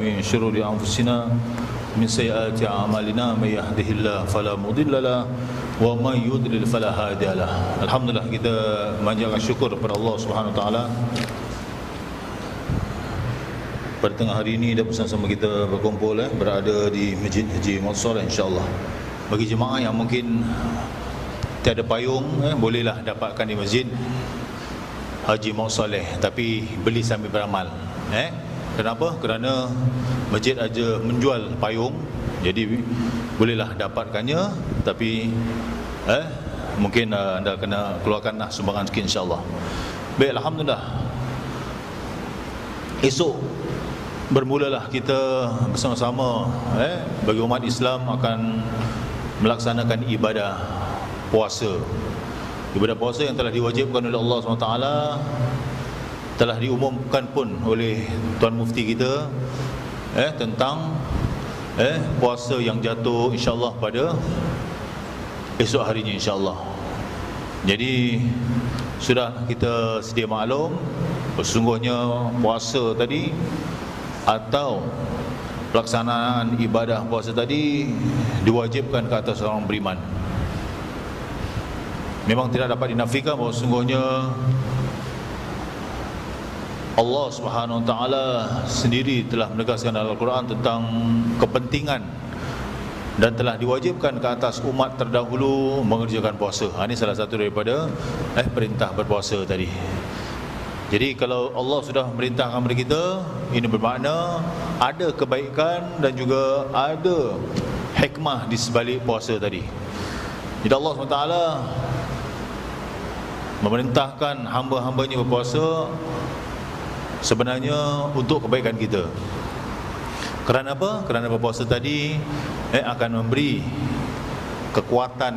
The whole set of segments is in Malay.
min syururi anfusina min sayyiati a'malina may yahdihillahu fala mudilla lahu wa may yudlil fala hadiyalah. Alhamdulillah, kita manjatkan syukur kepada Allah Subhanahu wa taala. Pada tengah hari ini dah bersama-sama kita berkumpul berada di Masjid Haji Muhammad Saleh insya-Allah. Bagi jemaah yang mungkin tiada payung, bolehlah dapatkan di Masjid Haji Muhammad Saleh, tapi beli sambil beramal. Kenapa? Kerana masjid aja menjual payung, jadi bolehlah dapatkannya, tapi mungkin anda kena keluarkanlah sumbangan sikit insya-Allah. Baik, alhamdulillah. Esok bermulalah kita bersama-sama bagi umat Islam akan melaksanakan ibadah puasa. Ibadah puasa yang telah diwajibkan oleh Allah SWT, telah diumumkan pun oleh Tuan Mufti kita tentang puasa yang jatuh insya-Allah pada esok harinya insya-Allah. Jadi sudah kita sedia maklum, sesungguhnya puasa tadi atau pelaksanaan ibadah puasa tadi diwajibkan ke atas orang beriman. Memang tidak dapat dinafikan bahawa sesungguhnya Allah Subhanahu wa taala sendiri telah menegaskan dalam Al-Quran tentang kepentingan dan telah diwajibkan ke atas umat terdahulu mengerjakan puasa. Ini salah satu daripada perintah berpuasa tadi. Jadi kalau Allah sudah memerintahkan kepada kita, ini bermakna ada kebaikan dan juga ada hikmah di sebalik puasa tadi. Jadi Allah SWT memerintahkan hamba-hambanya berpuasa sebenarnya untuk kebaikan kita. Kerana apa? Kerana berpuasa tadi akan memberi kekuatan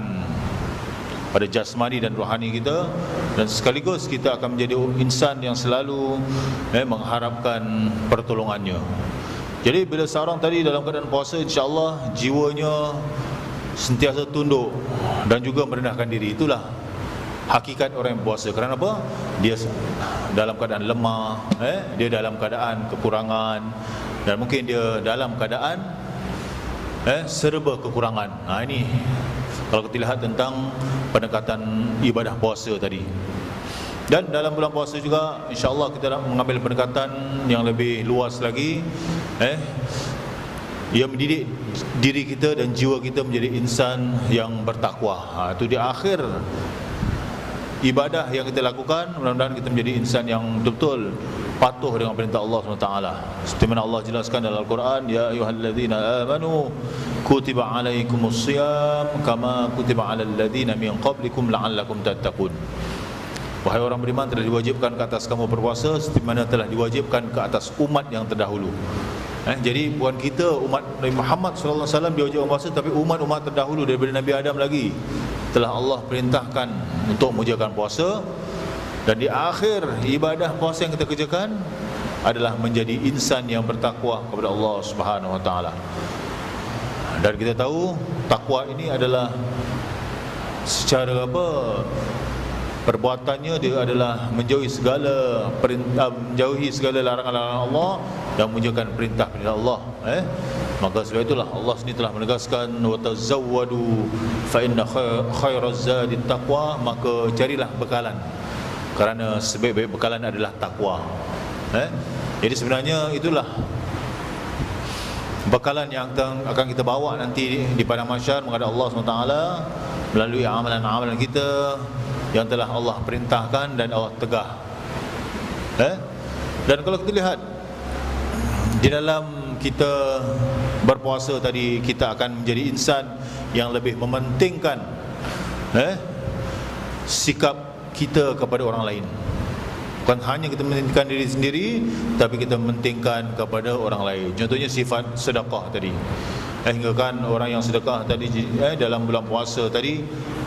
pada jasmani dan rohani kita, dan sekaligus kita akan menjadi insan yang selalu mengharapkan pertolongannya. Jadi bila seorang tadi dalam keadaan puasa, insya-Allah jiwanya sentiasa tunduk dan juga merendahkan diri. Itulah hakikat orang yang puasa. Kerana apa? Dia dalam keadaan lemah, dia dalam keadaan kekurangan, dan mungkin dia dalam keadaan serba kekurangan. Ini kalau kita lihat tentang pendekatan ibadah puasa tadi. Dan dalam bulan puasa juga insya-Allah kita nak mengambil pendekatan yang lebih luas lagi, ia mendidik diri kita dan jiwa kita menjadi insan yang bertakwa. Itu di akhir ibadah yang kita lakukan, mudah-mudahan kita menjadi insan yang betul-betul patuh dengan perintah Allah SWT. Seperti mana Allah jelaskan dalam Al-Quran, ya ayyuhalladzina amanu kutiba alaikumusiyam kama kutiba alal ladzina min qablikum la'allakum tattaqun. Wahai orang beriman, telah diwajibkan ke atas kamu berpuasa seperti mana telah diwajibkan ke atas umat yang terdahulu. Jadi bukan kita umat Nabi Muhammad sallallahu alaihi wasallam diwajibkan puasa, tapi umat-umat terdahulu daripada Nabi Adam lagi telah Allah perintahkan untuk menjalankan puasa. Dan di akhir ibadah puasa yang kita kerjakan adalah menjadi insan yang bertakwa kepada Allah Subhanahu wa taala. Dan kita tahu takwa ini adalah secara perbuatannya dia adalah menjauhi segala perintah, menjauhi segala larangan-larangan Allah dan menjalankan perintah-perintah Allah. Maka sebab itulah Allah sendiri telah menegaskan wa tazawwadu fa inna khairaz zadi taqwa, maka carilah bekalan kerana sebaik-baik bekalan adalah takwa. Jadi sebenarnya itulah bekalan yang akan kita bawa nanti di padang mahsyar menghadap Allah SWT melalui amalan-amalan kita yang telah Allah perintahkan dan Allah tegah. Dan kalau kita lihat di dalam kita berpuasa tadi, kita akan menjadi insan yang lebih mementingkan sikap kita kepada orang lain. Bukan hanya kita mementingkan diri sendiri, tapi kita mementingkan kepada orang lain. Contohnya sifat sedekah tadi. Hingga kan orang yang sedekah tadi dalam bulan puasa tadi,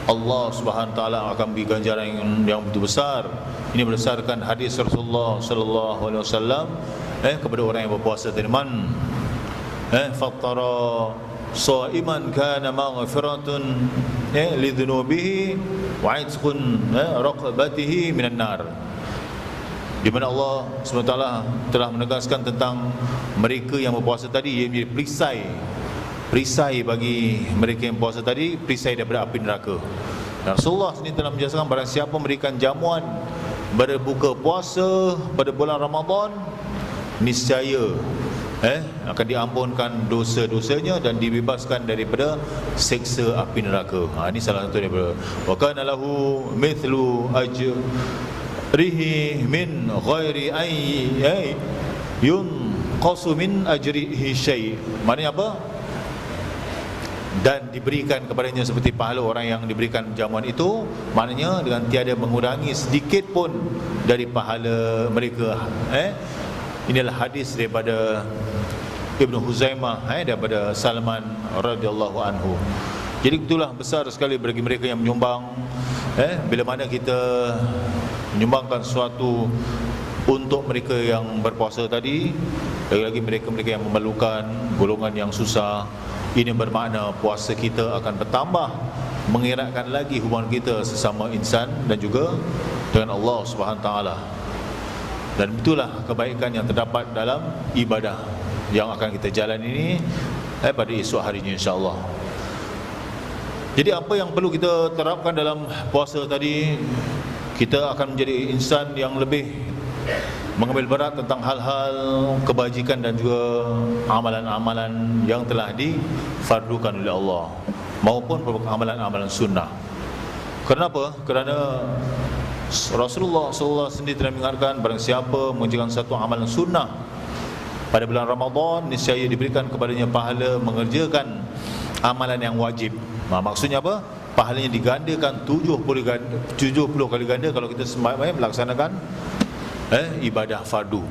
Allah Subhanahu wa taala akan beri ganjaran yang begitu besar. Ini berdasarkan hadis Rasulullah sallallahu alaihi wasallam kepada orang yang berpuasa tadi, man fattara shaiman kana maghfiratun lidhunubihi wa 'itqun raqabatihi minan nar. di mana Allah SWT telah menegaskan tentang mereka yang berpuasa tadi, ia menjadi perisai bagi mereka yang puasa tadi, perisai daripada api neraka. Dan Rasulullah sendiri telah menjelaskan, barang siapa memberikan jamuan berbuka puasa pada bulan Ramadan, niscaya akan diampunkan dosa-dosanya dan dibebaskan daripada seksa api neraka. Ini salah satu daripada wa kana lahu mithlu ajrihi min ghairi ay yunqasu min ajrihi syai'. Maknanya apa? Dan diberikan kepadanya seperti pahala orang yang diberikan jamuan itu, maknanya dengan tiada mengurangi sedikit pun dari pahala mereka. Inilah hadis daripada Ibnu Huzaimah daripada Salman radhiyallahu anhu. Jadi itulah besar sekali bagi mereka yang menyumbang. Bila mana kita menyumbangkan sesuatu untuk mereka yang berpuasa tadi, lagi-lagi mereka-mereka yang memerlukan, golongan yang susah, ini bermakna puasa kita akan bertambah, mengeratkan lagi hubungan kita sesama insan dan juga dengan Allah Subhanahu Wa Taala. Dan itulah kebaikan yang terdapat dalam ibadah yang akan kita jalan ini pada esok harinya, insya-Allah. Jadi apa yang perlu kita terapkan dalam puasa tadi, kita akan menjadi insan yang lebih mengambil berat tentang hal-hal kebajikan dan juga amalan-amalan yang telah difardukan oleh Allah, maupun amalan-amalan sunnah. Kenapa? Kerana Rasulullah SAW sendiri telah mengingatkan, barang siapa mengerjakan satu amalan sunnah pada bulan Ramadan, niscaya diberikan kepadanya pahala mengerjakan amalan yang wajib. Maksudnya apa? Pahalanya digandakan 70 kali ganda kalau kita melaksanakan ibadah fardu.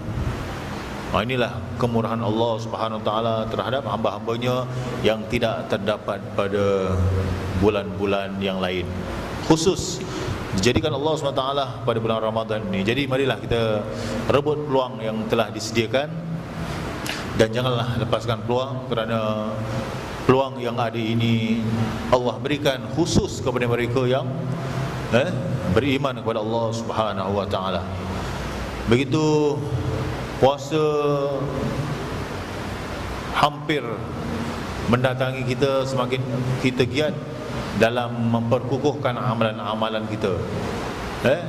Inilah kemurahan Allah Subhanahu Wa Taala terhadap hamba-hambanya yang tidak terdapat pada bulan-bulan yang lain. Khusus dijadikan Allah SWT pada bulan Ramadan ini. Jadi marilah kita rebut peluang yang telah disediakan, dan janganlah lepaskan peluang, kerana peluang yang ada ini Allah berikan khusus kepada mereka yang beriman kepada Allah Subhanahu Wa Taala. Begitu puasa hampir mendatangi kita, semakin kita giat dalam memperkukuhkan amalan-amalan kita.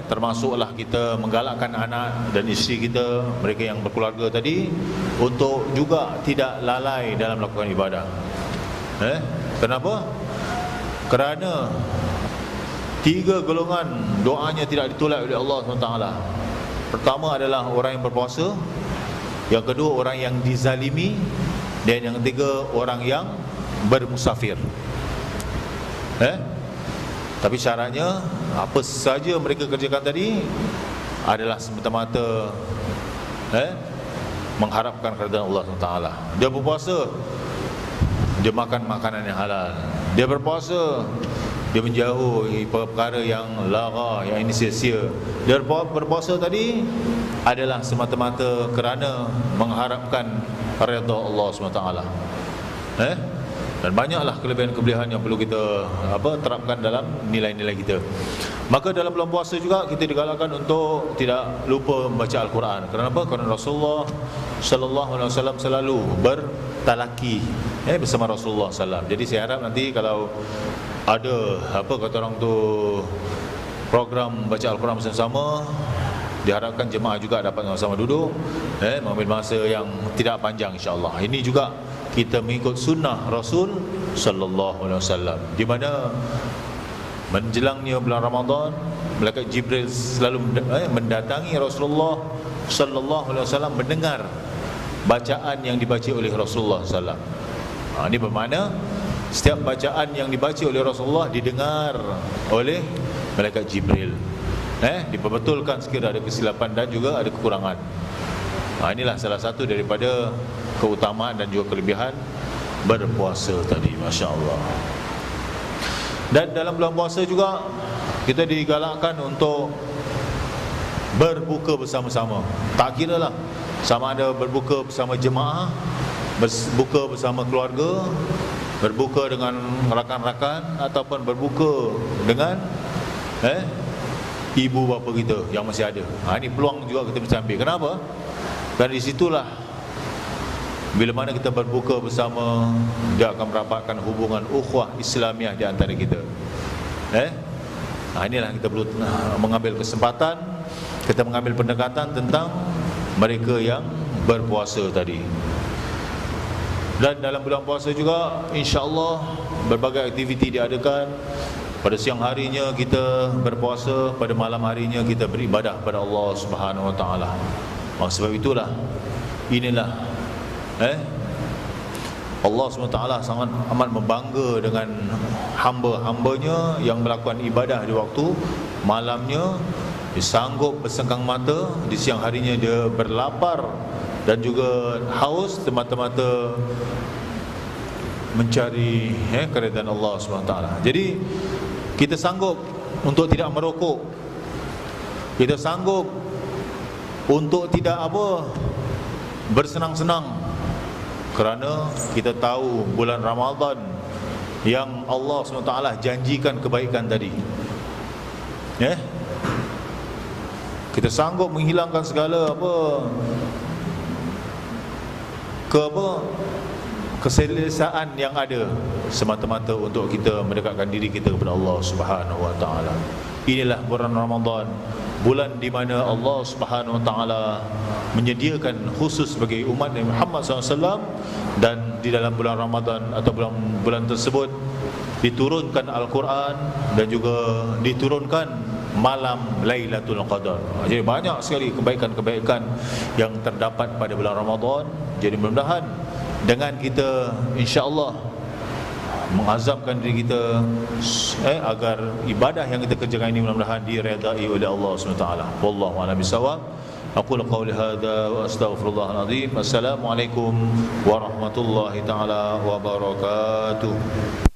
Termasuklah kita menggalakkan anak dan isteri kita, mereka yang berkeluarga tadi, untuk juga tidak lalai dalam melakukan ibadah. Kenapa? Kerana 3 golongan doanya tidak ditolak oleh Allah SWT. Pertama adalah orang yang berpuasa, yang kedua orang yang dizalimi, dan yang ketiga orang yang bermusafir. Tapi syaratnya apa saja mereka kerjakan tadi adalah semata-mata mengharapkan keridhaan Allah SWT. Dia berpuasa, dia makan makanan yang halal. Dia berpuasa, dia menjauhi perkara yang lara, yang ini sia-sia. Dia berpuasa tadi adalah semata-mata kerana mengharapkan redha Allah SWT. Dan banyaklah kelebihan-kelebihan yang perlu kita terapkan dalam nilai-nilai kita. Maka dalam bulan puasa juga kita digalakkan untuk tidak lupa membaca Al-Quran. Kenapa? Kerana Rasulullah SAW selalu bertalaki bersama Rasulullah SAW. Jadi saya harap nanti kalau ada kata orang tu, program baca Al-Quran bersama-sama, diharapkan jemaah juga dapat sama-sama duduk, mengambil masa yang tidak panjang, insya-Allah. Ini juga kita mengikut sunnah Rasul sallallahu alaihi wasallam, di mana menjelangnya bulan Ramadan, malaikat Jibril selalu mendatangi Rasulullah sallallahu alaihi wasallam, mendengar bacaan yang dibaca oleh Rasulullah sallallahu alaihi wasallam. Ini bermakna setiap bacaan yang dibaca oleh Rasulullah didengar oleh malaikat Jibril. Diperbetulkan sekiranya ada kesilapan dan juga ada kekurangan. Inilah salah satu daripada keutamaan dan juga kelebihan berpuasa tadi, masya-Allah. Dan dalam bulan puasa juga kita digalakkan untuk berbuka bersama-sama. Tak kira lah sama ada berbuka bersama jemaah, berbuka bersama keluarga, berbuka dengan rakan-rakan, ataupun berbuka dengan ibu bapa kita yang masih ada. Ini peluang juga kita mesti ambil. Kenapa? Kerana di situlah bila mana kita berbuka bersama, dia akan merapatkan hubungan ukhuwah Islamiah di antara kita. Inilah kita perlu mengambil kesempatan, kita mengambil pendekatan tentang mereka yang berpuasa tadi. Dan dalam bulan puasa juga, insya-Allah berbagai aktiviti diadakan. Pada siang harinya kita berpuasa, pada malam harinya kita beribadah pada Allah Subhanahu Wa Taala. Sebab itulah, inilah Allah SWT sangat amat membangga dengan hamba-hambanya yang melakukan ibadah di waktu malamnya. Dia sanggup bersengkang mata, di siang harinya dia berlapar dan juga haus semata-mata mencari keridaan Allah SWT. Jadi kita sanggup untuk tidak merokok, kita sanggup untuk tidak bersenang-senang, kerana kita tahu bulan Ramadan yang Allah SWT janjikan kebaikan tadi. Kita sanggup menghilangkan segala keselesaan yang ada, semata-mata untuk kita mendekatkan diri kita kepada Allah Subhanahu Wa Taala. Inilah bulan Ramadan, bulan di mana Allah Subhanahu Wa Taala menyediakan khusus bagi umat Nabi Muhammad SAW, dan di dalam bulan Ramadan atau bulan tersebut diturunkan Al-Quran dan juga diturunkan malam Lailatul Qadar. Jadi banyak sekali kebaikan-kebaikan yang terdapat pada bulan Ramadan. Jadi mudah-mudahan dengan kita insya-Allah mengazamkan diri kita agar ibadah yang kita kerjakan ini mudah-mudahan diredai oleh Allah SWT. Wallahu a'lam bishawab. Aqulu qawli hadza wa astaghfirullahal azim. Assalamualaikum warahmatullahi taala wabarakatuh.